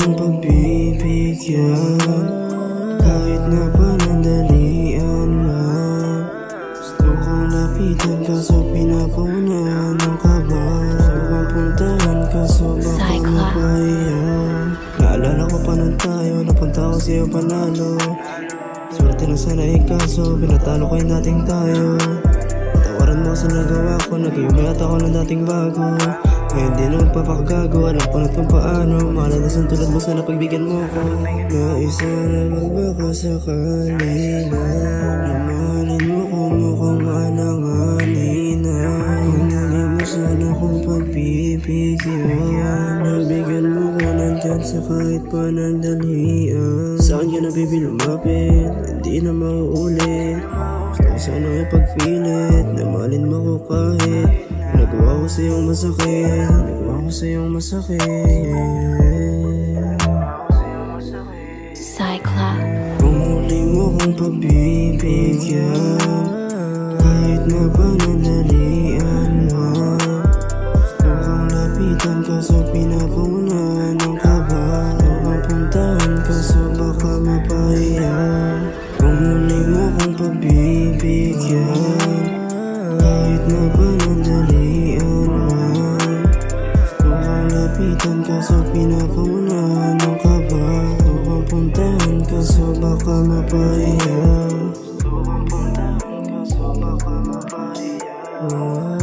kong pagbibigyan, kahit na panandalian lang. Gusto kong lapitan kaso pinapauna ng kaba. Gusto kong puntahan kaso baka mapahiya. Naalala ko pa nun tayo, napunta ko sa'yo panalo. Swerte na sana kaso pinatalo ko yung dating tayo. Tawaran mo sa nagawa ko, nag-iumayat ako ng dating bago. Ngayon di na magpapakagago, alam ko na kung paano. Malalasan tulad mo, sana pagbigyan mo ko. Naisa na magbaka sakali na namalin mo kung mukhang ananganin na. Huli mo sana kung pagbibigyan, nabigyan mo ko ng chance kahit panandalian. Saan ka nabibi lumapit, hindi na mauulit. Gusto ko sana ipagpilit, namalin mo ko kahit nagawa ko sa'yong masakit, nagawa ko sa'yong masakit. Cyclops. Kung huli mo kong pagbibigyan, kahit na panandalian lang. Gusto kong lapitan kaso pinapauna ng kaba. Gusto kong puntahan kaso baka mapahiya. Kung huli mo kong pagbibigyan, kahit na panandalian lang. Gusto kong lapitan kaso pinapauna ng kaba. Gusto kong puntahan kaso baka mapahiya. Gusto kong puntahan kaso baka mapahiya.